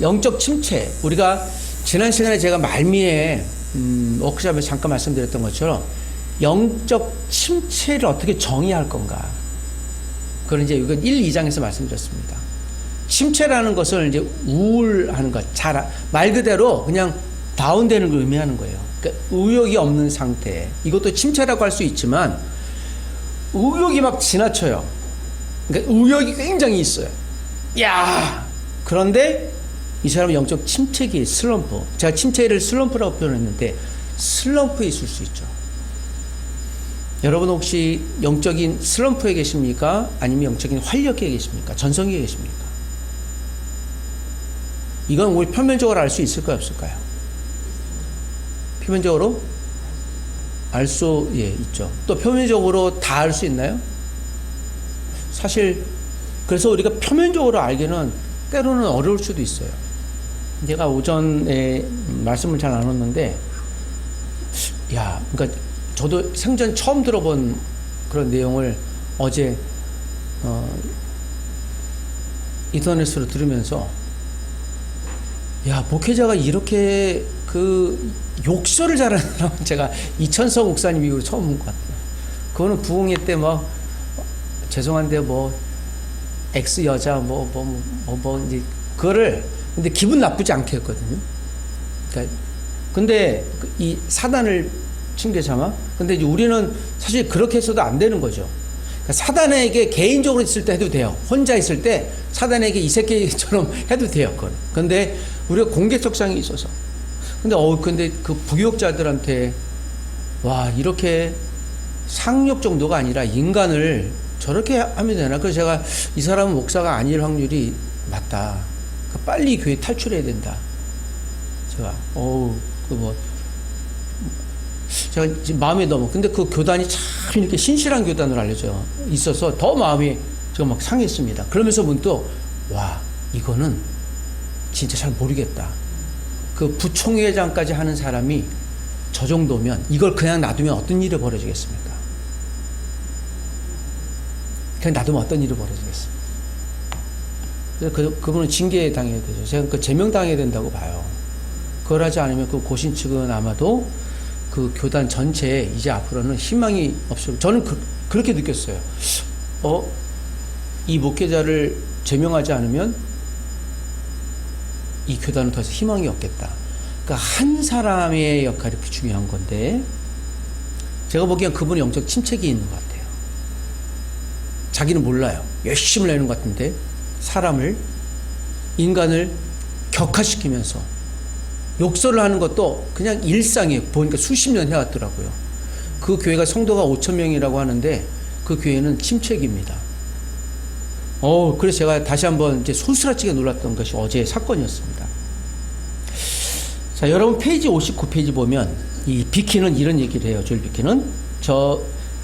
영적 침체. 우리가 지난 시간에 제가 말미에 워크숍에 잠깐 말씀드렸던 것처럼 영적 침체를 어떻게 정의할 건가. 그걸 이제 이건 1, 2장에서 말씀드렸습니다. 침체라는 것을 이제 우울하는 것, 말 그대로 그냥 다운되는 걸 의미하는 거예요. 그러니까 의욕이 없는 상태. 이것도 침체라고 할 수 있지만 의욕이 막 지나쳐요. 그러니까 의욕이 굉장히 있어요. 야! 그런데 이 사람은 영적 침체기, 슬럼프. 제가 침체를 슬럼프라고 표현했는데 슬럼프에 있을 수 있죠. 여러분 혹시 영적인 슬럼프에 계십니까? 아니면 영적인 활력에 계십니까? 전성기에 계십니까? 이건 우리 표면적으로 알 수 있을까요? 없을까요? 표면적으로 알 수 있죠. 또 표면적으로 다 알 수 있나요? 사실 그래서 우리가 표면적으로 알기는 때로는 어려울 수도 있어요. 제가 오전에 말씀을 잘 나눴는데 그러니까 저도 생전 처음 들어본 그런 내용을 어제 인터넷으로 들으면서 목회자가 이렇게 그 욕설을 잘하는 사람은 제가 이천성 목사님 이후로 처음 본 것 같아요. 그거는 부흥회 때 죄송한데 X 여자 이제 그거를 근데 기분 나쁘지 않게 했거든요. 그러니까 근데 이 사단을 칭게 참아. 근데 이제 우리는 사실 그렇게 해서도 안 되는 거죠. 그러니까 사단에게 개인적으로 있을 때 해도 돼요. 혼자 있을 때 사단에게 이 새끼처럼 해도 돼요. 그건. 근데 우리가 공개적상이 있어서. 근데 그 부교육자들한테 이렇게 상력 정도가 아니라 인간을 저렇게 하면 되나? 그래서 제가 이 사람은 목사가 아닐 확률이 맞다. 그러니까 빨리 교회 탈출해야 된다. 제가 제가 지금 마음에 너무 근데 그 교단이 참 이렇게 신실한 교단으로 알려져 있어서 더 마음이 제가 막 상했습니다. 그러면서 문득 이거는 진짜 잘 모르겠다. 그 부총회장까지 하는 사람이 저 정도면 이걸 그냥 놔두면 어떤 일이 벌어지겠습니까? 그냥 놔두면 어떤 일이 벌어지겠습니까? 그래서 그분은 징계 당해야 되죠. 제가 그 제명당해야 된다고 봐요. 그걸 하지 않으면 그 고신 측은 아마도 그 교단 전체에 이제 앞으로는 희망이 없을. 저는 그렇게 느꼈어요. 이 목회자를 제명하지 않으면 이 교단은 더 이상 희망이 없겠다. 그러니까 한 사람의 역할이 중요한 건데 제가 보기엔 그분이 영적 침체기 있는 것 같아요. 자기는 몰라요. 열심히 내는 것 같은데 인간을 격화시키면서 욕설을 하는 것도 그냥 일상이에요. 보니까 수십 년 해왔더라고요. 그 교회가 성도가 5,000명이라고 하는데 그 교회는 침체기입니다. 그래서 제가 다시 한번 이제 소스라치게 놀랐던 것이 어제의 사건이었습니다. 자, 여러분 페이지 59페이지 보면 이 비키는 이런 얘기를 해요. 조엘 비키는 저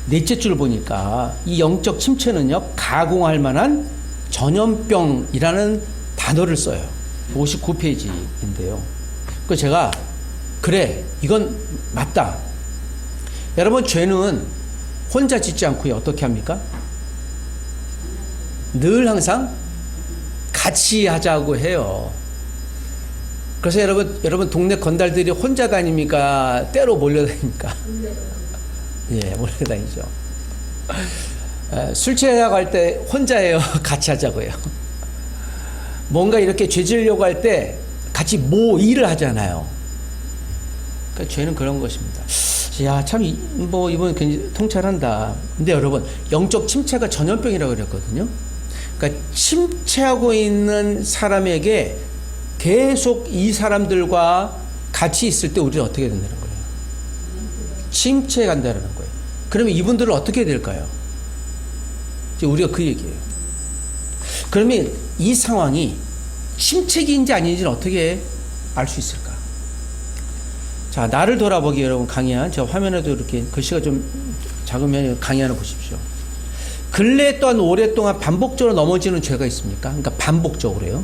넷째 줄 보니까 이 영적 침체는요 가공할 만한 전염병이라는 단어를 써요. 59페이지인데요. 그 제가 이건 맞다. 여러분 죄는 혼자 짓지 않고요 어떻게 합니까? 늘 항상 같이 하자고 해요. 그래서 여러분 동네 건달들이 혼자 다닙니까? 때로 몰려다닙니까? 몰려다니죠. 술 취하려고 할 때 혼자예요? 같이 하자고요. 뭔가 이렇게 죄 지으려고 할 때 같이 일을 하잖아요. 그러니까 죄는 그런 것입니다. 참 이번에 굉장히 통찰한다. 근데 여러분 영적 침체가 전염병이라고 그랬거든요. 그러니까 침체하고 있는 사람에게 계속 이 사람들과 같이 있을 때 우리는 어떻게 된다는 거예요? 침체해 간다는 거예요. 그러면 이분들은 어떻게 될까요? 우리가 그 얘기예요. 그러면 이 상황이 침체기인지 아닌지는 어떻게 알 수 있을까? 자, 나를 돌아보기 여러분 강의한 저 화면에도 이렇게 글씨가 좀 작으면 강의 하나 보십시오. 근래 또한 오랫동안 반복적으로 넘어지는 죄가 있습니까? 그러니까 반복적으로요.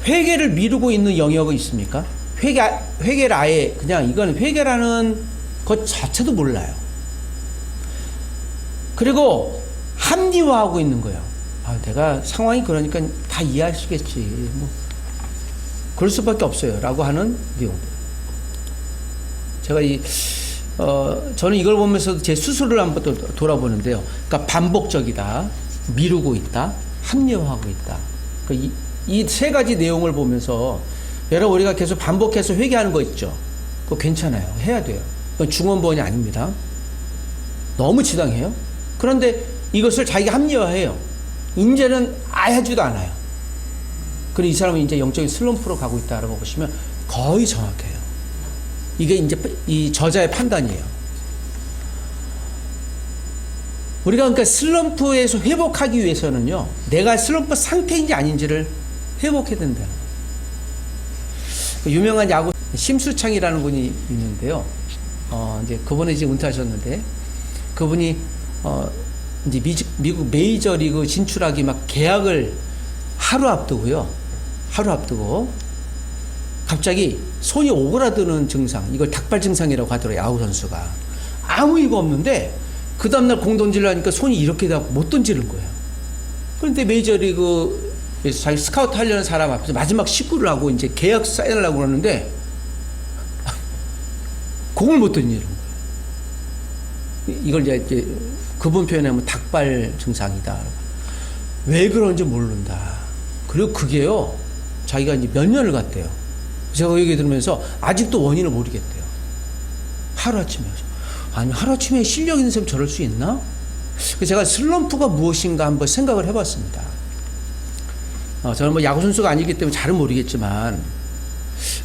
회개를 미루고 있는 영역이 있습니까? 회개를 아예 그냥 이건 회개라는 것 자체도 몰라요. 그리고 합리화하고 있는 거예요. 내가 상황이 그러니까 다 이해하시겠지. 뭐 그럴 수밖에 없어요. 라고 하는 내용. 제가 저는 이걸 보면서 제 스스로를 한번 또 돌아보는데요. 그러니까 반복적이다, 미루고 있다, 합리화하고 있다. 그러니까 이 세 가지 내용을 보면서 여러분 우리가 계속 반복해서 회개하는 거 있죠. 그거 괜찮아요. 해야 돼요. 그건 중원본이 아닙니다. 너무 지당해요. 그런데 이것을 자기가 합리화해요. 이제는 아예 하지도 않아요. 그리고 이 사람은 이제 영적인 슬럼프로 가고 있다라고 보시면 거의 정확해요. 이게 이제 이 저자의 판단이에요. 우리가 그러니까 슬럼프에서 회복하기 위해서는요, 내가 슬럼프 상태인지 아닌지를 회복해야 된다는 거예요. 유명한 야구 심수창이라는 분이 있는데요. 이제 그분이 지금 은퇴하셨는데, 그분이 이제 미국 메이저리그 진출하기 막 계약을 하루 앞두고요. 하루 앞두고 갑자기 손이 오그라드는 증상, 이걸 닭발 증상이라고 하더라고요. 야구 선수가 아무 이거 없는데 그 다음날 공 던지려니까 손이 이렇게 되고 못 던지는 거예요. 그런데 메이저리그에서 자기 스카우트 하려는 사람 앞에서 마지막 시구를 하고 이제 계약 사인하려고 그러는데 공을 못 던지는 거예요. 이걸 이제 그분 표현하면 닭발 증상이다. 왜 그런지 모른다. 그리고 그게요, 자기가 이제 몇 년을 갔대요. 제가 얘기 들으면서 아직도 원인을 모르겠대요. 하루아침에. 아니, 하루아침에 실력 있는 사람 저럴 수 있나? 그래서 제가 슬럼프가 무엇인가 한번 생각을 해봤습니다. 저는 뭐 야구선수가 아니기 때문에 잘은 모르겠지만,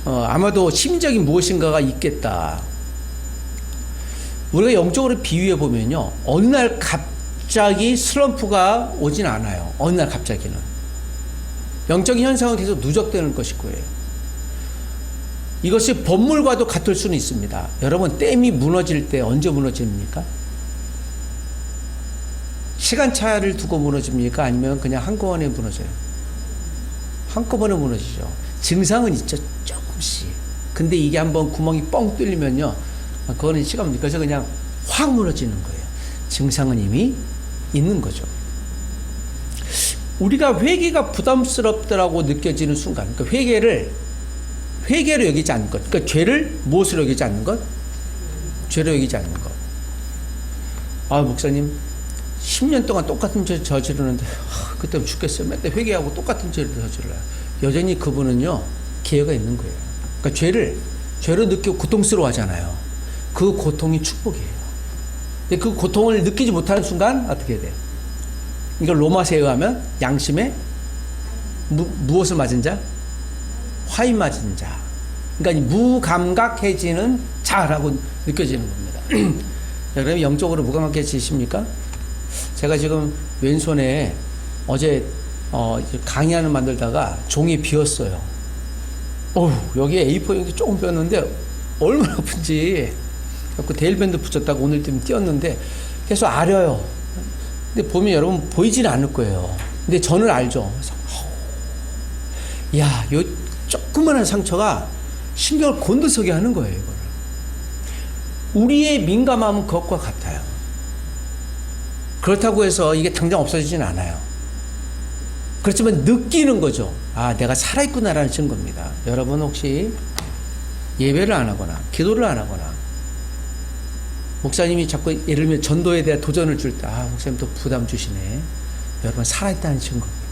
아마도 심리적인 무엇인가가 있겠다. 우리가 영적으로 비유해 보면요, 어느 날 갑자기 슬럼프가 오진 않아요. 어느 날 갑자기는. 영적인 현상은 계속 누적되는 것일 거예요. 이것이 법물과도 같을 수는 있습니다. 여러분, 댐이 무너질 때 언제 무너집니까? 시간차를 두고 무너집니까? 아니면 그냥 한꺼번에 무너져요? 한꺼번에 무너지죠. 증상은 있죠, 조금씩. 근데 이게 한번 구멍이 뻥 뚫리면요, 그거는 시간 문제. 그래서 그냥 확 무너지는 거예요. 증상은 이미 있는 거죠. 우리가 회개가 부담스럽다라고 느껴지는 순간, 그러니까 회개로 여기지 않는 것, 그러니까 죄를 무엇으로 여기지 않는 것? 죄로 여기지 않는 것. 아, 목사님 10년 동안 똑같은 죄 저지르는데 그때 죽겠어요. 맨날 회개하고 똑같은 죄를 저질러요. 여전히 그분은요, 기회가 있는 거예요. 그러니까 죄로 느끼고 고통스러워하잖아요. 그 고통이 축복이에요. 근데 그 고통을 느끼지 못하는 순간 어떻게 돼요? 이걸 로마서에 의하면 양심에 무엇을 맞은 자? 화인 맞은 자. 그러니까 무감각해지는 자라고 느껴지는 겁니다. 여러분, 영적으로 무감각해지십니까? 제가 지금 왼손에 어제 강의하는 만들다가 종이 비었어요. 여기에 A4 조금 비었는데 얼마나 아픈지. 그 데일밴드 붙였다가 오늘 좀 띄었는데 계속 아려요. 근데 보면 여러분 보이지는 않을 거예요. 근데 저는 알죠. 그래서 야, 요 조그만한 상처가 신경을 곤두서게 하는 거예요. 이거를. 우리의 민감함은 그것과 같아요. 그렇다고 해서 이게 당장 없어지진 않아요. 그렇지만 느끼는 거죠. 아, 내가 살아있구나라는 증거입니다. 여러분 혹시 예배를 안 하거나 기도를 안 하거나 목사님이 자꾸 예를 들면 전도에 대한 도전을 줄 때, 목사님 또 부담 주시네. 여러분, 살아있다는 증거입니다.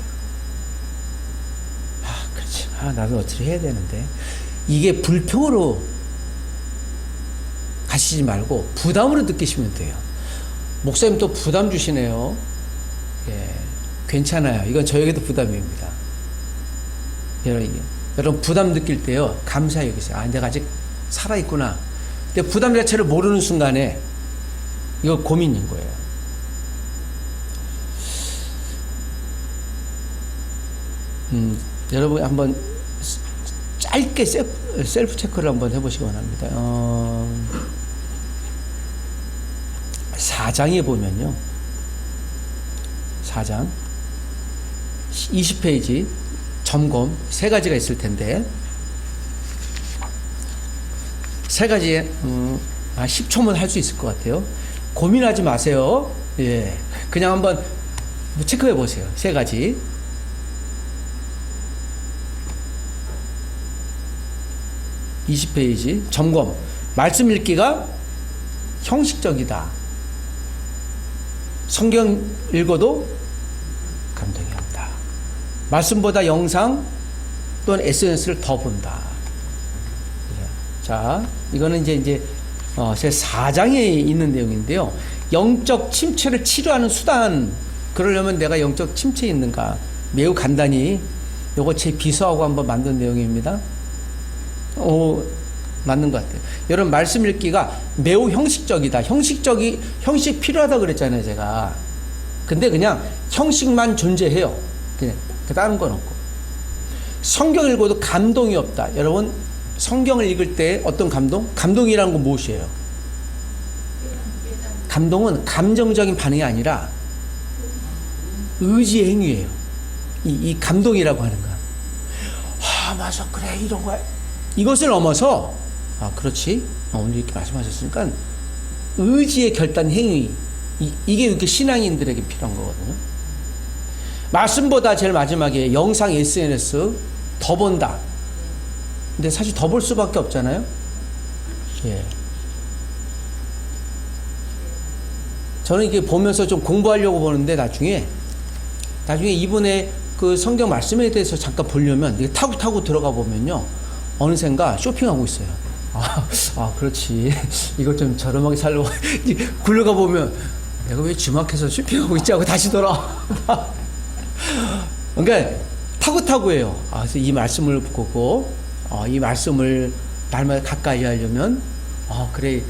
그렇지. 나도 어떻게 해야 되는데. 이게 불평으로 가시지 말고 부담으로 느끼시면 돼요. 목사님 또 부담 주시네요. 예, 괜찮아요. 이건 저에게도 부담입니다. 여러분 부담 느낄 때요, 감사히 여기세요. 내가 아직 살아있구나. 근데 부담 자체를 모르는 순간에 이거 고민인 거예요. 여러분 한번 짧게 셀프 체크를 한번 해보시기 바랍니다. 4장에 보면요, 4장 20페이지 점검 세 가지가 있을 텐데, 세 가지에 10초면 할 수 있을 것 같아요. 고민하지 마세요. 예, 그냥 한번 체크해 보세요. 세 가지. 20페이지 점검. 말씀 읽기가 형식적이다. 성경 읽어도 감동이 없다. 말씀보다 영상 또는 SNS를 더 본다. 자, 이거는 이제 제 4장에 있는 내용인데요. 영적 침체를 치료하는 수단. 그러려면 내가 영적 침체에 있는가? 매우 간단히 요거 제 비서하고 한번 만든 내용입니다. 맞는 것 같아요. 여러분, 말씀 읽기가 매우 형식적이다. 형식 필요하다 그랬잖아요, 제가. 근데 그냥 형식만 존재해요. 그냥 다른 건 없고. 성경 읽어도 감동이 없다. 여러분, 성경을 읽을 때 어떤 감동? 감동이라는 건 무엇이에요? 감동은 감정적인 반응이 아니라 의지의 행위예요. 이 감동이라고 하는 거. 맞아, 그래, 이런 거야. 이것을 넘어서, 그렇지. 오늘 이렇게 말씀하셨으니까, 의지의 결단 행위. 이게 이렇게 신앙인들에게 필요한 거거든요. 말씀보다 제일 마지막에 영상 SNS 더 본다. 근데 사실 더 볼 수밖에 없잖아요. 예. 저는 이게 보면서 좀 공부하려고 보는데 나중에 이분의 그 성경 말씀에 대해서 잠깐 보려면 이게 타고 들어가 보면요. 어느샌가 쇼핑하고 있어요. 그렇지. 이것 좀 저렴하게 살려고. 굴러가 보면 내가 왜 주막해서 쇼핑하고 있지 하고 다시 돌아와. 그러니까 타고해요. 그래서 이 말씀을 보고 이 말씀을 날마다 가까이 하려면 그래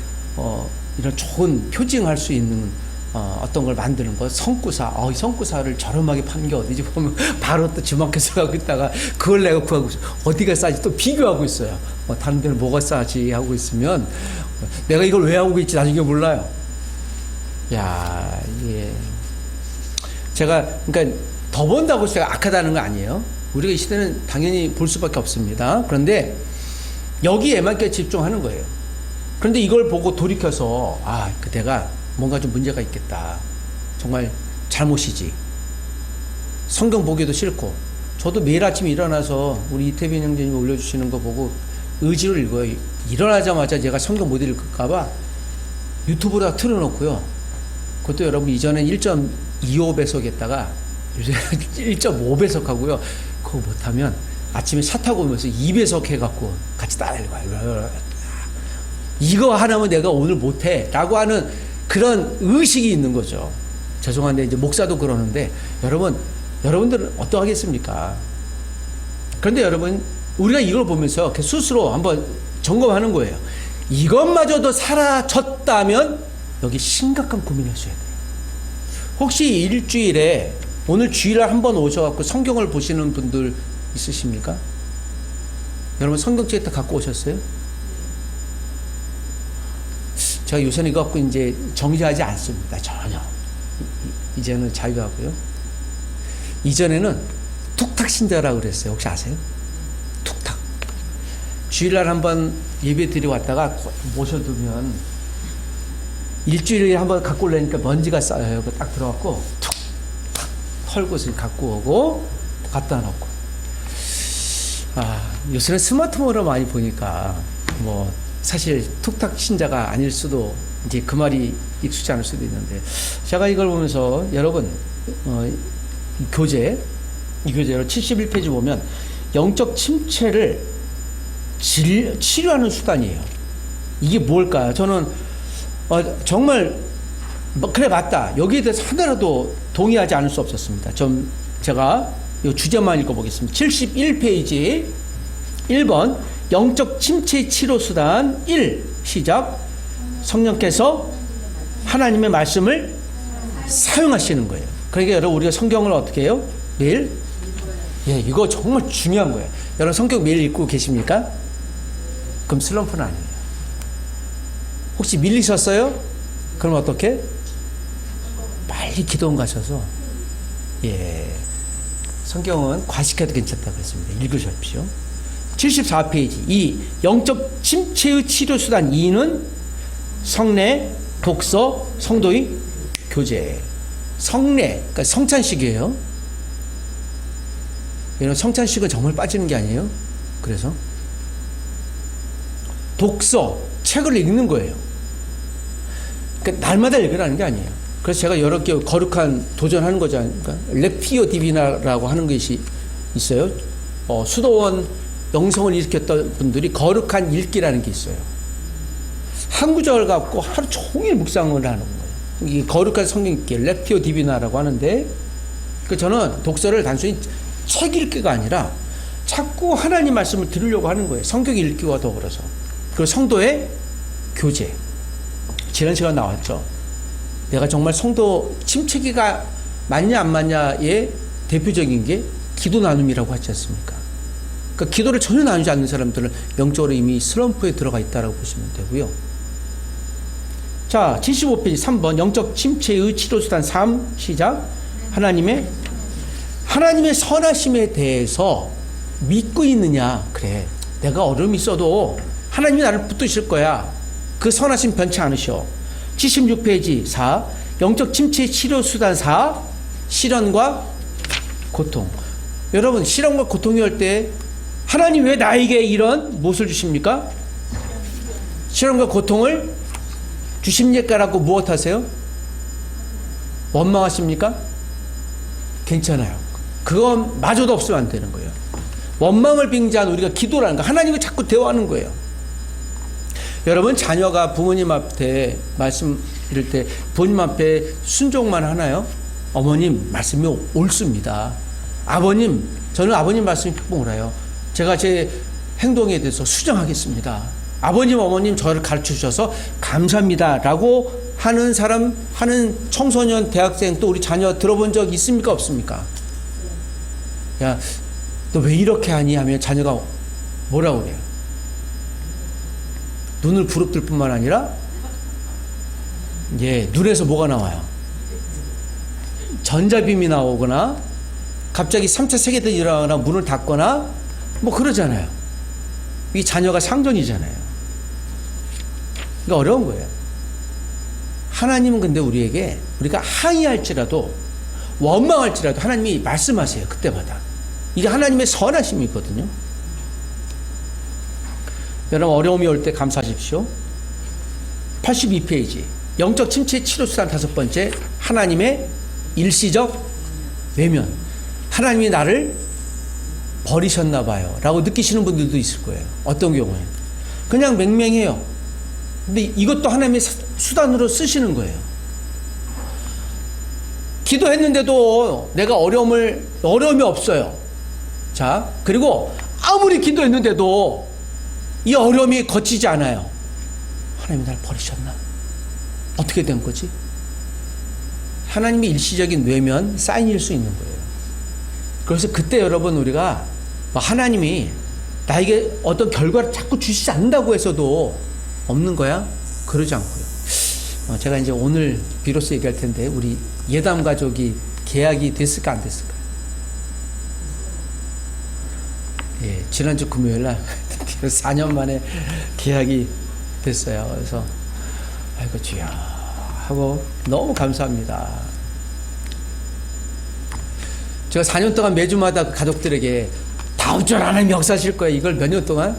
이런 좋은 표징할 수 있는 어떤 걸 만드는 것, 성구사. 이 성구사를 저렴하게 파는 게 어디지 보면 바로 또 주막해서 가고 있다가 그걸 내가 구하고 있어요. 어디가 싸지 또 비교하고 있어요. 다른 데는 뭐가 싸지 하고 있으면 내가 이걸 왜 하고 있지 나중에 몰라요. 야, 예. 제가 그러니까 더 본다고 제가 악하다는 거 아니에요. 우리가 이 시대는 당연히 볼 수밖에 없습니다. 그런데 여기에만 집중하는 거예요. 그런데 이걸 보고 돌이켜서 내가 뭔가 좀 문제가 있겠다. 정말 잘못이지. 성경 보기도 싫고. 저도 매일 아침 일어나서 우리 이태빈 형제님이 올려주시는 거 보고 의지를 읽어요. 일어나자마자 제가 성경 못 읽을까봐 유튜브로 틀어놓고요. 그것도 여러분 이전엔 1.25배속 했다가 요새 1.5배속 하고요. 그거 못하면 아침에 차 타고 오면서 2배속 해갖고 같이 따라 읽어요. 이거 하나면 내가 오늘 못해. 라고 하는 그런 의식이 있는 거죠. 죄송한데 이제 목사도 그러는데 여러분들은 어떠하겠습니까? 그런데 여러분, 우리가 이걸 보면서 스스로 한번 점검하는 거예요. 이것마저도 사라졌다면 여기 심각한 고민하셔야 돼요. 혹시 일주일에 오늘 주일날 한번 오셔갖고 성경을 보시는 분들 있으십니까? 여러분 성경책 다 갖고 오셨어요? 제가 요새는 이거 갖고 이제 정지하지 않습니다. 전혀. 이제는 자유하고요. 이전에는 툭탁 신자라고 그랬어요. 혹시 아세요? 툭탁. 주일날 한번 예배 드리고 왔다가 모셔두면 일주일에 한번 갖고 오려니까 먼지가 쌓여요. 딱 들어갖고 툭탁 털고서 갖고 오고 갖다 놓고. 요새는 스마트폰으로 많이 보니까 사실 툭탁 신자가 아닐 수도, 이제 그 말이 익숙지 않을 수도 있는데, 제가 이걸 보면서 여러분 이 교재로 71페이지 보면 영적 침체를 치료하는 수단이에요. 이게 뭘까요? 저는 정말 그래 맞다. 여기에 대해서 하나라도 동의하지 않을 수 없었습니다. 제가 이 주제만 읽어보겠습니다. 71페이지 1번 영적 침체 치료 수단 1 시작. 성령께서 하나님의 말씀을 사용하시는 거예요. 그러니까 여러분 우리가 성경을 어떻게 해요? 매일? 예, 이거 정말 중요한 거예요. 여러분 성경 매일 읽고 계십니까? 그럼 슬럼프는 아니에요. 혹시 밀리셨어요? 그럼 어떻게? 빨리 기도원 가셔서 성경은 과식해도 괜찮다고 했습니다. 읽으십시오. 74페이지 2 영적 침체의 치료 수단 2는 성례, 독서, 성도의 교제. 성례, 그러니까 성찬식이에요. 이런 성찬식은 정말 빠지는 게 아니에요. 그래서 독서, 책을 읽는 거예요. 그러니까 날마다 읽으라는 게 아니에요. 그래서 제가 여러 개 거룩한 도전하는 거지 않습니까? 렉티오 디비나라고 하는 것이 있어요. 수도원 영성을 일으켰던 분들이 거룩한 읽기라는 게 있어요. 한 구절 갖고 하루 종일 묵상을 하는 거예요. 이 거룩한 성경 읽기, 렉티오 디비나라고 하는데, 저는 독서를 단순히 책 읽기가 아니라 자꾸 하나님 말씀을 들으려고 하는 거예요. 성경 읽기와 더불어서. 그리고 성도의 교제. 지난 시간 나왔죠. 내가 정말 성도 침체기가 맞냐 안 맞냐의 대표적인 게 기도 나눔이라고 하지 않습니까? 그러니까 기도를 전혀 나누지 않는 사람들은 영적으로 이미 슬럼프에 들어가 있다고 보시면 되고요. 자, 75페이지 3번 영적 침체의 치료수단 3 시작. 하나님의 선하심에 대해서 믿고 있느냐. 그래, 내가 어려움이 있어도 하나님이 나를 붙드실 거야. 그 선하심 변치 않으셔. 76페이지 4 영적 침체 치료수단 4 시련과 고통. 여러분, 시련과 고통이 올 때 하나님 왜 나에게 이런 무엇을 주십니까? 시련과 고통을 주십니까라고 무엇하세요? 원망하십니까? 괜찮아요. 그건 마저도 없으면 안 되는 거예요. 원망을 빙자한 우리가 기도라는 거, 하나님과 자꾸 대화하는 거예요. 여러분, 자녀가 부모님 앞에 말씀 이럴 때 부모님 앞에 순종만 하나요? 어머님 말씀이 옳습니다. 아버님, 저는 아버님 말씀이 옳아요. 제가 제 행동에 대해서 수정하겠습니다. 아버님, 어머님 저를 가르쳐 주셔서 감사합니다 라고 하는 사람, 하는 청소년, 대학생, 또 우리 자녀 들어본 적 있습니까? 없습니까? 야, 너 왜 이렇게 하니? 하면 자녀가 뭐라고 그래요? 눈을 부릅뜰 뿐만 아니라, 눈에서 뭐가 나와요? 전자빔이 나오거나, 갑자기 3차 세계대전이 일어나거나, 문을 닫거나, 뭐 그러잖아요. 이 자녀가 상전이잖아요. 그러니까 어려운 거예요. 하나님은 근데 우리에게, 우리가 항의할지라도, 원망할지라도 하나님이 말씀하세요. 그때마다. 이게 하나님의 선하심이거든요. 여러분, 어려움이 올 때 감사하십시오. 82페이지 영적 침체 치료수단 5번째 하나님의 일시적 외면. 하나님이 나를 버리셨나 봐요 라고 느끼시는 분들도 있을 거예요. 어떤 경우에 그냥 맹맹해요. 근데 이것도 하나님의 수단으로 쓰시는 거예요. 기도했는데도 내가 어려움이 없어요. 자, 그리고 아무리 기도했는데도 이 어려움이 거치지 않아요. 하나님이 나를 버리셨나? 어떻게 된 거지? 하나님의 일시적인 외면, 사인일 수 있는 거예요. 그래서 그때 여러분, 우리가 하나님이 나에게 어떤 결과를 자꾸 주시지 않는다고 해서도 없는 거야? 그러지 않고요. 제가 이제 오늘 비로소 얘기할 텐데, 우리 예담 가족이 계약이 됐을까 안 됐을까? 지난주 금요일 날 4년 만에 계약이 됐어요. 그래서 아이고 주여 하고 너무 감사합니다. 제가 4년 동안 매주마다 가족들에게 다음 주 하나님 역사하실 거예요. 이걸 몇 년 동안?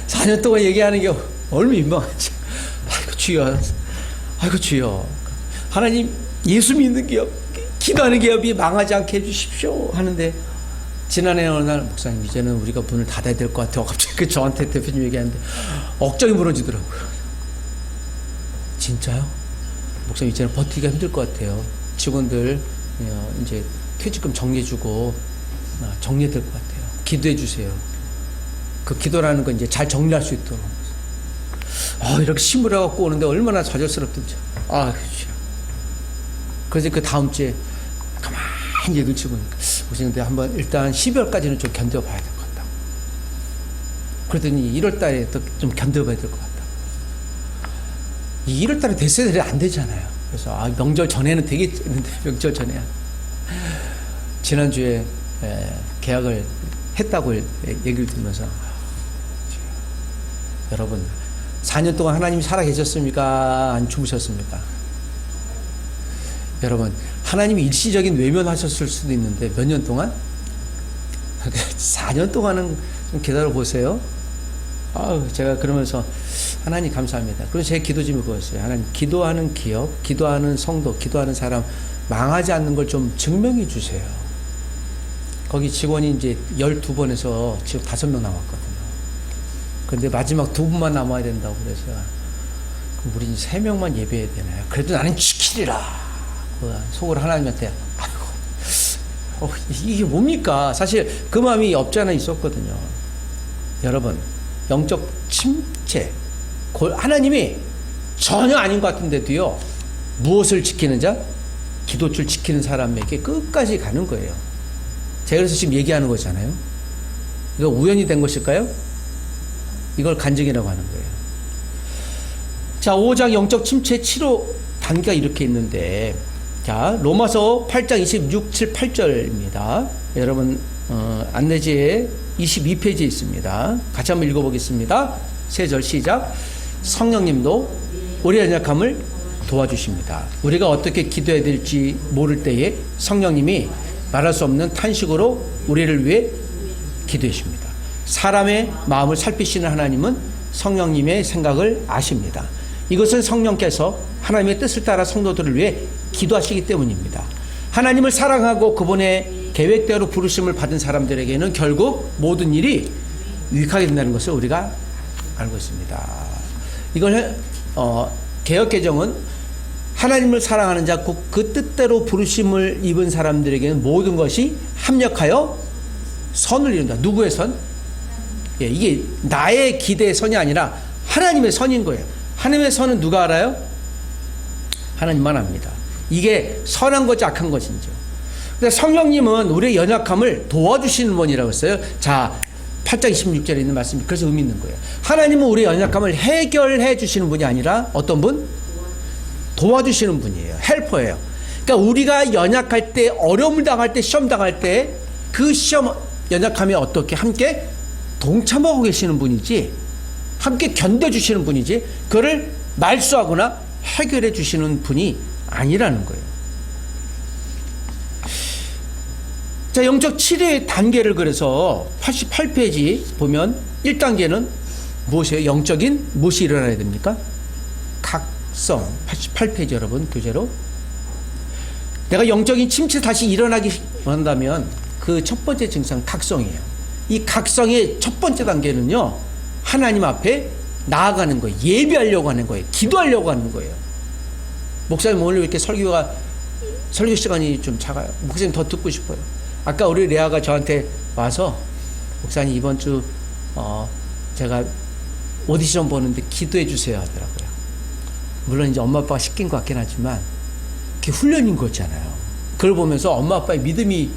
4년 동안 얘기하는 게 얼마나 민망하지. 아이고 주여 하나님, 예수 믿는 기업, 기도하는 기업이 망하지 않게 해주십시오 하는데, 지난해 어느 날 목사님 이제는 우리가 문을 닫아야 될 것 같아요. 갑자기 저한테 대표님 얘기하는데 억장이 무너지더라고요. 진짜요? 목사님 이제는 버티기가 힘들 것 같아요. 직원들 이제 퇴직금 정리해주고 정리될 것 같아요. 기도해 주세요. 그 기도라는 건 이제 잘 정리할 수 있도록. 이렇게 심으려 갖고 오는데 얼마나 좌절스럽든지. 그래서 그 다음 주에 가만히 얘기를 치고 오니까, 근데 한번 일단 12월까지는 좀 견뎌봐야 될 것 같다. 그러더니 1월 달에 또 좀 견뎌봐야 될 것 같다. 이 1월 달에 됐어야 안 되잖아요. 그래서 명절 전에는 되겠는데, 명절 전에. 지난주에 계약을 했다고 얘기를 들으면서, 여러분, 4년 동안 하나님이 살아계셨습니까? 안 주무셨습니까? 여러분, 하나님이 일시적인 외면하셨을 수도 있는데 몇 년 동안? 4년 동안은 좀 기다려 보세요. 아우, 제가 그러면서 하나님 감사합니다. 그래서 제 기도 제목이 그거였어요. 하나님, 기도하는 기업, 기도하는 성도, 기도하는 사람 망하지 않는 걸 좀 증명해 주세요. 거기 직원이 이제 12번에서 지금 5명 남았거든요. 근데 마지막 2분만 남아야 된다고 그래서 그럼 우리 3명만 예배해야 되나요? 그래도 나는 지키리라. 속으로 하나님한테 아이고, 이게 뭡니까? 사실 그 마음이 없지 않아 있었거든요. 여러분, 영적 침체, 하나님이 전혀 아닌 것 같은데도요, 무엇을 지키는 자? 기도줄 지키는 사람에게 끝까지 가는 거예요. 제가 그래서 지금 얘기하는 거잖아요. 이거 우연이 된 것일까요? 이걸 간증이라고 하는 거예요. 자, 5장 영적 침체 치료 단계가 이렇게 있는데, 자, 로마서 8장 26, 7, 8절입니다. 여러분, 안내지에 22페이지에 있습니다. 같이 한번 읽어보겠습니다. 3절 시작. 성령님도 우리의 연약함을 도와주십니다. 우리가 어떻게 기도해야 될지 모를 때에 성령님이 말할 수 없는 탄식으로 우리를 위해 기도해 주십니다. 사람의 마음을 살피시는 하나님은 성령님의 생각을 아십니다. 이것은 성령께서 하나님의 뜻을 따라 성도들을 위해 기도하시기 때문입니다. 하나님을 사랑하고 그분의 계획대로 부르심을 받은 사람들에게는 결국 모든 일이 유익하게 된다는 것을 우리가 알고 있습니다. 이걸 개역개정은 하나님을 사랑하는 자, 그 뜻대로 부르심을 입은 사람들에게는 모든 것이 합력하여 선을 이룬다. 누구의 선? 예, 이게 나의 기대의 선이 아니라 하나님의 선인 거예요. 하나님의 선은 누가 알아요? 하나님만 압니다. 이게 선한 것이 악한 것인지요. 근데 성령님은 우리의 연약함을 도와주시는 분이라고 했어요. 자, 8장 26절에 있는 말씀이 그래서 의미 있는 거예요. 하나님은 우리의 연약함을 해결해 주시는 분이 아니라 어떤 분? 도와주시는 분이에요. 헬퍼예요. 그러니까 우리가 연약할 때, 어려움을 당할 때, 시험 당할 때 그 시험 연약함에 어떻게 함께 동참하고 계시는 분이지, 함께 견뎌주시는 분이지, 그거를 말소하거나 해결해 주시는 분이 아니라는 거예요. 자, 영적 치료의 단계를 그래서 88페이지 보면 1단계는 무엇이에요? 영적인 무엇이 일어나야 됩니까? 각성. 88페이지 여러분, 교재로. 내가 영적인 침체 다시 일어나기 원한다면 그 첫 번째 증상 각성이에요. 이 각성의 첫 번째 단계는요, 하나님 앞에 나아가는 거예요. 예배하려고 하는 거예요. 기도하려고 하는 거예요. 목사님 오늘 왜 이렇게 설교 시간이 좀 작아요? 목사님 더 듣고 싶어요. 아까 우리 레아가 저한테 와서 목사님 이번 주 제가 오디션 보는데 기도해 주세요 하더라고요. 물론 이제 엄마 아빠가 시킨 것 같긴 하지만 그게 훈련인 거잖아요. 그걸 보면서 엄마 아빠의 믿음이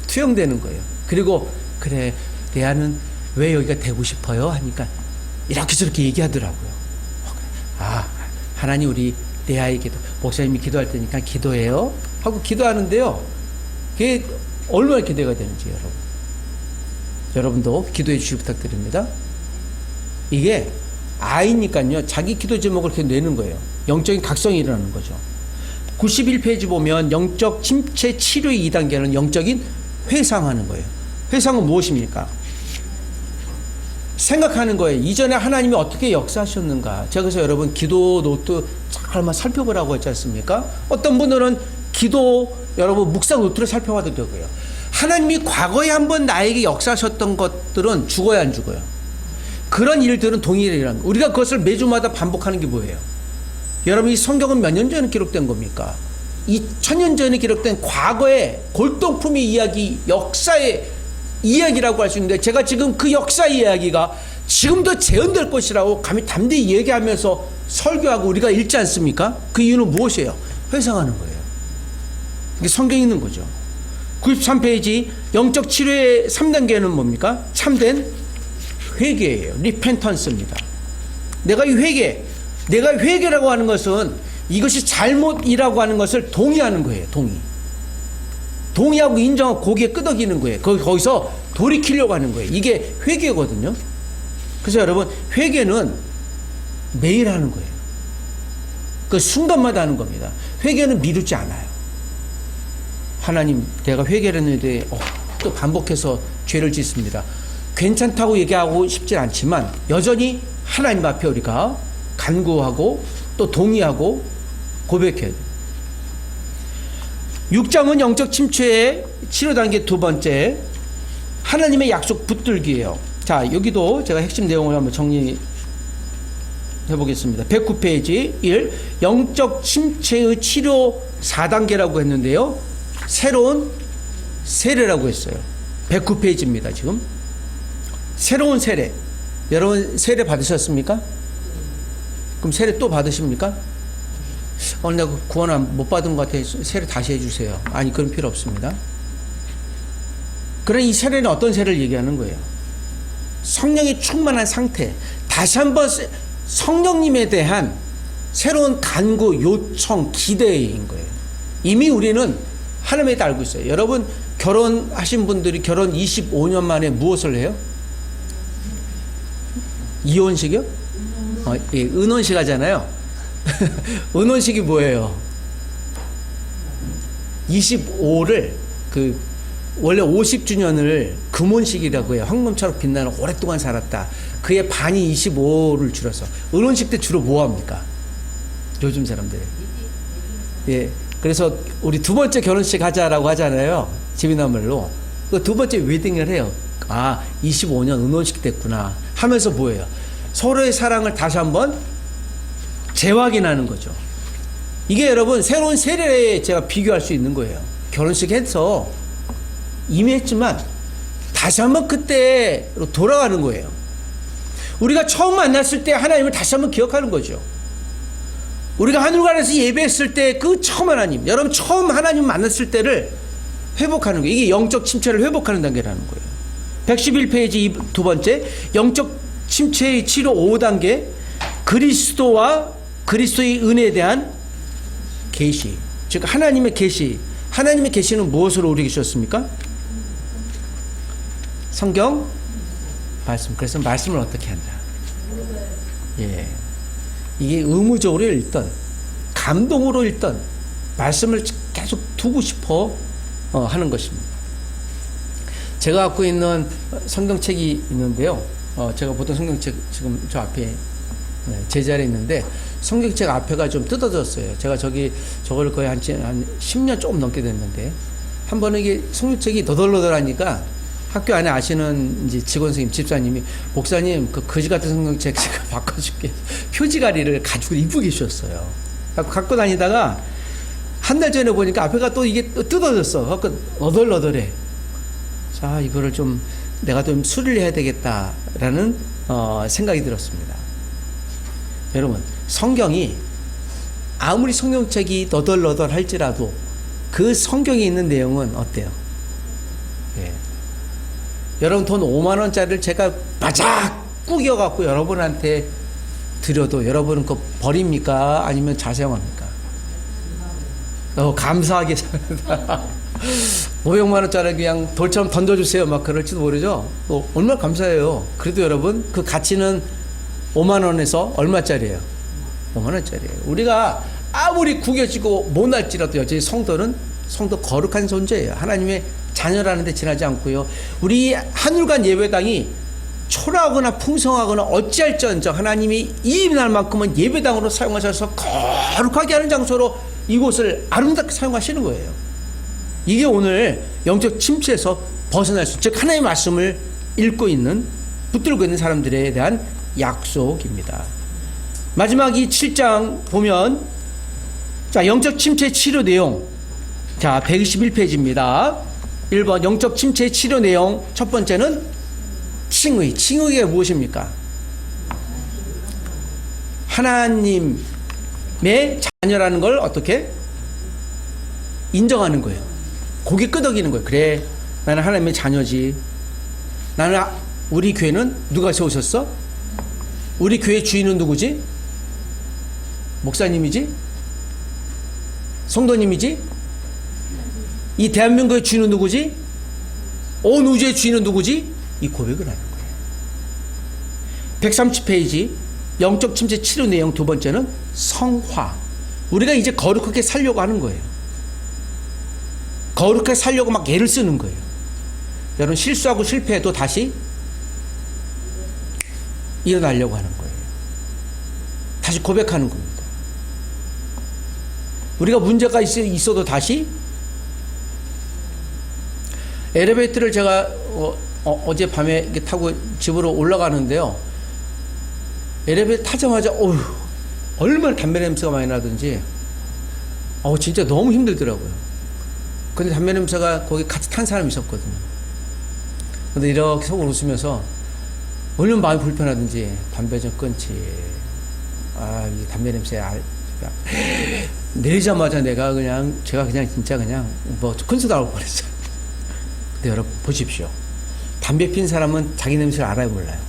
투영되는 거예요. 그리고 그래, 레아는 왜 여기가 되고 싶어요? 하니까 이렇게 저렇게 얘기하더라고요. 아, 하나님 우리 레아에게도 목사님이 기도할 때니까 기도해요 하고 기도하는데요, 그게 얼마나 기대가 되는지 여러분도 기도해 주시기 부탁드립니다. 이게 아이니까요, 자기 기도 제목을 이렇게 내는 거예요. 영적인 각성이 일어나는 거죠. 91페이지 보면 영적 침체 치료의 2단계는 영적인 회상하는 거예요. 회상은 무엇입니까? 생각하는 거예요. 이전에 하나님이 어떻게 역사하셨는가. 제가 그래서 여러분 기도 노트 잘 살펴보라고 했지 않습니까? 어떤 분들은 기도 여러분 묵상 노트를 살펴봐도 되고요. 하나님이 과거에 한번 나에게 역사하셨던 것들은 죽어야 안 죽어요? 그런 일들은 동일이라는 거. 우리가 그것을 매주마다 반복하는 게 뭐예요? 여러분, 이 성경은 몇 년 전에 기록된 겁니까? 2000년 전에 기록된 과거의 골동품의 이야기, 역사의 이야기라고 할 수 있는데, 제가 지금 그 역사 이야기가 지금도 재현될 것이라고 감히 담대히 얘기하면서 설교하고 우리가 읽지 않습니까? 그 이유는 무엇이에요? 회상하는 거예요. 이게 성경에 있는 거죠. 93페이지 영적 치료의 3단계는 뭡니까? 참된 회개예요. 리펜턴스입니다. 내가 회개라고 하는 것은 이것이 잘못이라고 하는 것을 동의하는 거예요. 동의하고 인정하고 고개 끄덕이는 거예요. 거기서 돌이키려고 하는 거예요. 이게 회개거든요. 그래서 여러분, 회개는 매일 하는 거예요. 그 순간마다 하는 겁니다. 회개는 미루지 않아요. 하나님, 내가 회개를 했는데 또 반복해서 죄를 짓습니다. 괜찮다고 얘기하고 싶진 않지만 여전히 하나님 앞에 우리가 간구하고 또 동의하고 고백해야 돼요. 6장은 영적 침체의 치료 단계 두 번째, 하나님의 약속 붙들기예요. 자, 여기도 제가 핵심 내용을 한번 정리해 보겠습니다. 109페이지 1, 영적 침체의 치료 4단계라고 했는데요. 새로운 세례라고 했어요. 109페이지입니다. 지금 새로운 세례. 여러분 세례 받으셨습니까? 그럼 세례 또 받으십니까? 내가 구원 못 받은 것 같아. 세례 다시 해주세요. 아니, 그런 필요 없습니다. 그럼 이 세례는 어떤 세례를 얘기하는 거예요? 성령이 충만한 상태, 다시 한번 성령님에 대한 새로운 간구, 요청, 기대인 거예요. 이미 우리는 하나님에 알고 있어요. 여러분 결혼하신 분들이 결혼 25년 만에 무엇을 해요? 이혼식이요? 예, 은혼식 하잖아요. 은혼식이 뭐예요? 25를 원래 50주년을 금혼식이라고 해요. 황금처럼 빛나는 오랫동안 살았다. 그의 반이 25를 줄여서. 은혼식 때 주로 뭐 합니까? 요즘 사람들이. 예. 그래서 우리 두 번째 결혼식 하자라고 하잖아요. 재미난 말로. 그 두 번째 웨딩을 해요. 25년 은혼식 됐구나 하면서 뭐예요? 서로의 사랑을 다시 한번 재확인하는 거죠. 이게 여러분 새로운 세례에 제가 비교할 수 있는 거예요. 결혼식 해서 이미 했지만 다시 한번 그때로 돌아가는 거예요. 우리가 처음 만났을 때 하나님을 다시 한번 기억하는 거죠. 우리가 하늘관에서 예배했을 때 그 처음 하나님, 여러분 처음 하나님 만났을 때를 회복하는 거예요. 이게 영적 침체를 회복하는 단계라는 거예요. 111페이지 두 번째, 영적 침체의 치료 5단계, 그리스도와 그리스도의 은혜에 대한 계시. 즉 하나님의 계시. 하나님의 계시는 무엇으로 우리에게 주셨습니까? 성경 말씀. 그래서 말씀을 어떻게 한다? 예. 이게 의무적으로 읽던, 감동으로 읽던 말씀을 계속 두고 싶어 하는 것입니다. 제가 갖고 있는 성경책이 있는데요. 제가 보통 성경책 지금 저 앞에 제자리에 있는데 성경책 앞에가 좀 뜯어졌어요. 제가 저걸 거의 한 10년 조금 넘게 됐는데 한 번은 이게 성경책이 너덜너덜하니까 학교 안에 아시는 이제 직원 선생님, 집사님이 목사님 그 거지 같은 성경책 제가 바꿔줄게. 표지가리를 가지고 이쁘게 주셨어요. 갖고 다니다가 한 달 전에 보니까 앞에가 또 이게 또 뜯어졌어. 갖고 너덜너덜해. 자, 이거를 좀 내가 좀 수리를 해야 되겠다라는 생각이 들었습니다. 여러분, 성경이 아무리 성경책이 너덜너덜 할지라도 그 성경에 있는 내용은 어때요? 예. 여러분 돈 5만원짜리를 제가 바짝 꾸겨갖고 여러분한테 드려도 여러분은 그거 버립니까? 아니면 잘 사용합니까? 감사하게 500만원짜리 그냥 돌처럼 던져주세요. 막 그럴지도 모르죠. 얼마나 감사해요. 그래도 여러분 그 가치는 5만원에서 얼마짜리예요? 5만원짜리예요. 우리가 아무리 구겨지고 못날지라도 여전히 성도 거룩한 존재예요. 하나님의 자녀라는 데 지나지 않고요. 우리 하늘관 예배당이 초라하거나 풍성하거나 어찌할지언정 하나님이 이 날만큼은 예배당으로 사용하셔서 거룩하게 하는 장소로 이곳을 아름답게 사용하시는 거예요. 이게 오늘 영적 침체에서 벗어날 수, 즉 하나님의 말씀을 읽고 있는, 붙들고 있는 사람들에 대한 약속입니다. 마지막 이 7장 보면, 자, 영적 침체 치료 내용. 자, 121페이지입니다. 1번 영적 침체 치료 내용. 첫 번째는 칭의. 칭의가 무엇입니까? 하나님의 자녀라는 걸 어떻게 인정하는 거예요. 고개 끄덕이는 거예요. 그래, 나는 하나님의 자녀지. 우리 교회는 누가 세우셨어? 우리 교회 주인은 누구지? 목사님이지? 성도님이지? 이 대한민국의 주인은 누구지? 온 우주의 주인은 누구지? 이 고백을 하는 거예요. 130페이지 영적 침체 치료 내용 두 번째는 성화. 우리가 이제 거룩하게 살려고 하는 거예요. 거룩하게 살려고 막 애를 쓰는 거예요. 여러분 실수하고 실패해도 다시 일어나려고 하는 거예요. 다시 고백하는 겁니다. 우리가 문제가 있어도 다시 엘리베이터를 제가 어제 밤에 타고 집으로 올라가는데요. 엘리베이터 타자마자 얼마나 담배 냄새가 많이 나든지 진짜 너무 힘들더라고요. 근데 담배 냄새가 거기 같이 탄 사람이 있었거든요. 근데 이렇게 속으로 웃으면서 얼마나 마음이 불편하든지 담배 좀 끊지. 이 담배 냄새 내리자마자 제가 그냥 진짜 그냥 큰 수 나올 뻔했어요. 근데 여러분 보십시오. 담배 핀 사람은 자기 냄새를 알아요, 몰라요?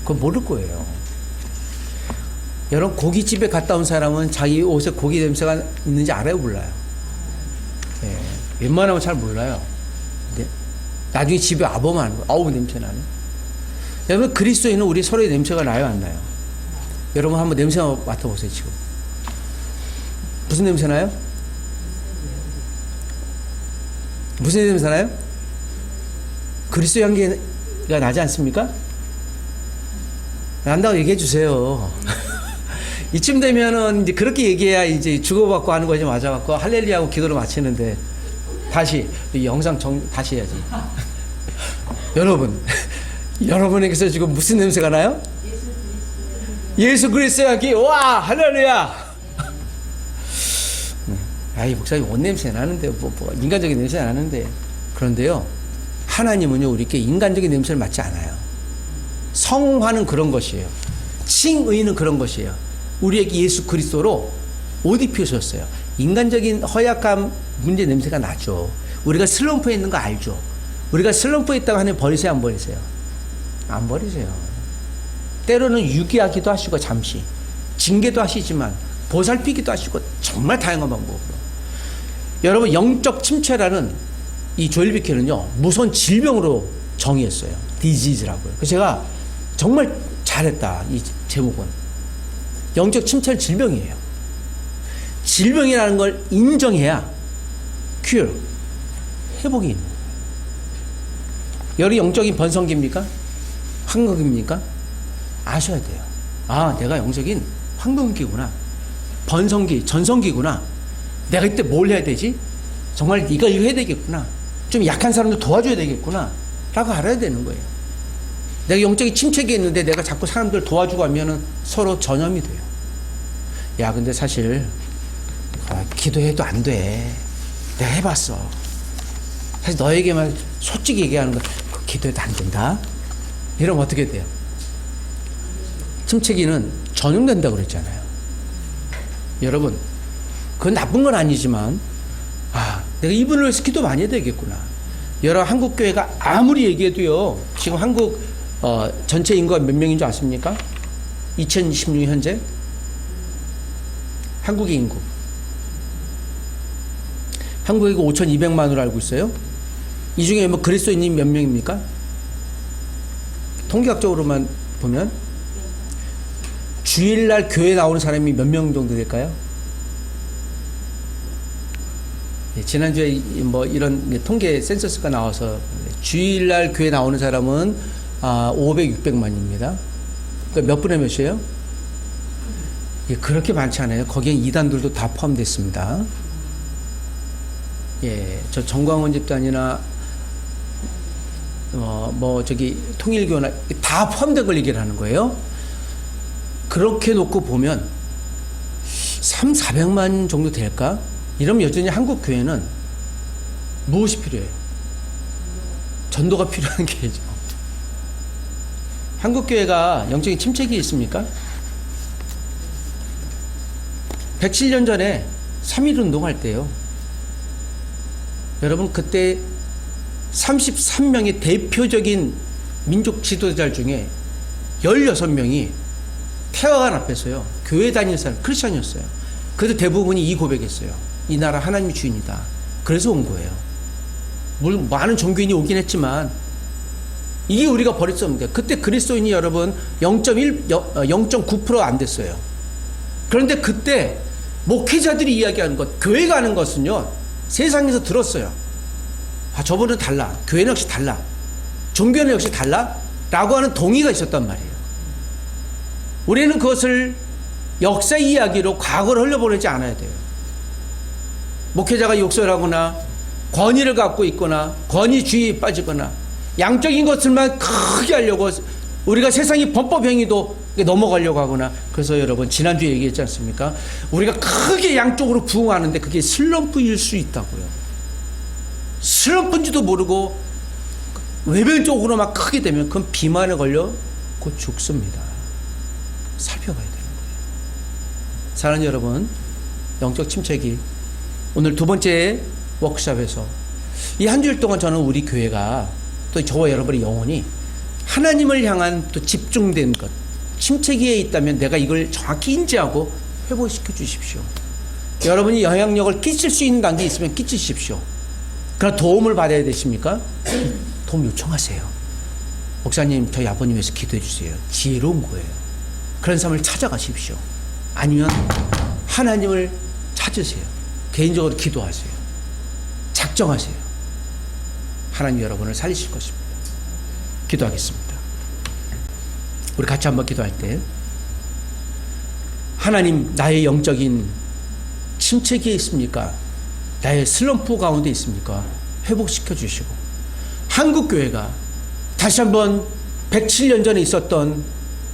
그건 모를 거예요. 여러분 고깃집에 갔다 온 사람은 자기 옷에 고기 냄새가 있는지 알아요, 몰라요? 예, 웬만하면 잘 몰라요. 근데 나중에 집에 와보면 아는 거예요. 아우 냄새 나네. 여러분 그리스도인은 우리 서로의 냄새가 나요, 안 나요? 여러분 한번 냄새 맡아보세요. 지금 무슨 냄새 나요? 무슨 냄새 나요? 그리스도 향기가 나지 않습니까? 난다고 얘기해 주세요. 이쯤 되면은 이제 그렇게 얘기해야 이제 주고받고 하는 거지, 맞아갖고 할렐루야하고 기도를 마치는데 다시 이 영상 다시 해야지. 여러분에게서 지금 무슨 냄새가 나요? 예수 그리스도 향기. 와, 할렐루야. 아이 목사님 옷 냄새 나는데 뭐 인간적인 냄새 나는데. 그런데요, 하나님은요 우리에게 인간적인 냄새를 맡지 않아요. 성화는 그런 것이에요. 칭의는 그런 것이에요. 우리에게 예수 그리스도로 옷 입히셨어요. 인간적인 허약함 문제 냄새가 나죠. 우리가 슬럼프에 있는 거 알죠. 우리가 슬럼프에 있다고 하면 버리세요, 안 버리세요? 안 버리세요. 때로는 유기하기도 하시고 잠시 징계도 하시지만 보살피기도 하시고 정말 다양한 방법으로. 여러분 영적 침체라는 이 조엘 비케는요 무서운 질병으로 정의했어요. 디지즈라고요. 그래서 제가 정말 잘했다. 이 제목은 영적 침체는 질병이에요. 질병이라는 걸 인정해야 큐어 회복이 있는 거예요. 여러 영적인 번성기입니까? 황금기입니까? 아셔야 돼요. 내가 영적인 황금기구나, 번성기, 전성기구나. 내가 이때 뭘 해야 되지? 정말 이거 해야 되겠구나. 좀 약한 사람도 도와줘야 되겠구나 라고 알아야 되는 거예요. 내가 영적인 침체기에 있는데 내가 자꾸 사람들 도와주고 하면은 서로 전염이 돼요. 야, 근데 사실 기도해도 안 돼. 내가 해봤어. 사실 너에게만 솔직히 얘기하는 거, 기도해도 안 된다. 이러면 어떻게 돼요? 침체기는 전염된다고 그랬잖아요. 여러분, 그건 나쁜 건 아니지만 내가 이분을 위해서 기도 많이 해야 되겠구나. 여러 한국교회가 아무리 얘기해도요, 지금 한국 전체 인구가 몇 명인 줄 아십니까? 2026년 현재 한국의 인구, 한국의 인구 5,200만으로 알고 있어요. 이 중에 뭐 그리스도인이 몇 명입니까? 통계학적으로만 보면 주일날 교회 나오는 사람이 몇 명 정도 될까요? 지난주에 뭐 이런 통계 센서스가 나와서 주일날 교회 나오는 사람은 500, 600만입니다. 그러니까 몇 분의 몇이에요? 그렇게 많지 않아요. 거기에 이단들도 다 포함됐습니다. 저 정광훈 집단이나 통일교나 다 포함된 걸 얘기를 하는 거예요. 그렇게 놓고 보면 400만 정도 될까? 이러면 여전히 한국 교회는 무엇이 필요해요? 전도가 필요한 게죠. 한국 교회가 영적인 침체기에 있습니까? 107년 전에 3.1 운동할 때요, 여러분 그때 33명의 대표적인 민족 지도자 중에 16명이 태화관 앞에서요 교회 다니는 사람 크리스천이었어요. 그래도 대부분이 이 고백했어요. 이 나라 하나님이 주인이다. 그래서 온 거예요. 물론 많은 종교인이 오긴 했지만 이게 우리가 버릴 수 없는 거예요. 그때 그리스도인이 여러분 0.9% 안 됐어요. 그런데 그때 목회자들이 이야기하는 것, 교회가 하는 것은요 세상에서 들었어요. 저분은 달라, 교회는 역시 달라, 종교는 역시 달라 라고 하는 동의가 있었단 말이에요. 우리는 그것을 역사 이야기로 과거를 흘려보내지 않아야 돼요. 목회자가 욕설하거나 권위를 갖고 있거나 권위주의에 빠지거나 양적인 것들만 크게 하려고 우리가 세상의 범법행위도 넘어가려고 하거나, 그래서 여러분 지난주에 얘기했지 않습니까? 우리가 크게 양쪽으로 부응하는데 그게 슬럼프일 수 있다고요. 슬럼프인지도 모르고 외면적으로 막 크게 되면 그건 비만에 걸려 곧 죽습니다. 살펴봐야 되는 거예요. 사랑하는 여러분, 영적 침체기 오늘 두 번째 워크숍에서 이 한 주일 동안 저는 우리 교회가 또 저와 여러분의 영혼이 하나님을 향한 또 집중된 것, 침체기에 있다면 내가 이걸 정확히 인지하고 회복시켜 주십시오. 여러분이 영향력을 끼칠 수 있는 단계에 있으면 끼치십시오. 그러나 도움을 받아야 되십니까? 도움 요청하세요. 목사님, 저희 아버님 위해서 기도해 주세요. 지혜로운 거예요. 그런 삶을 찾아가십시오. 아니면 하나님을 찾으세요. 개인적으로 기도하세요. 작정하세요. 하나님 여러분을 살리실 것입니다. 기도하겠습니다. 우리 같이 한번 기도할 때, 하나님, 나의 영적인 침체기에 있습니까? 나의 슬럼프 가운데 있습니까? 회복시켜 주시고, 한국교회가 다시 한번 107년 전에 있었던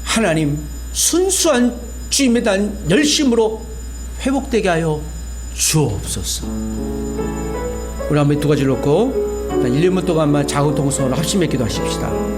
하나님 순수한 주님에 대한 열심으로 회복되게 하여 주옵소서. 우리 한번 두 가지를 놓고 1년 동안만 자우동성으로 합심해 기도하십시다.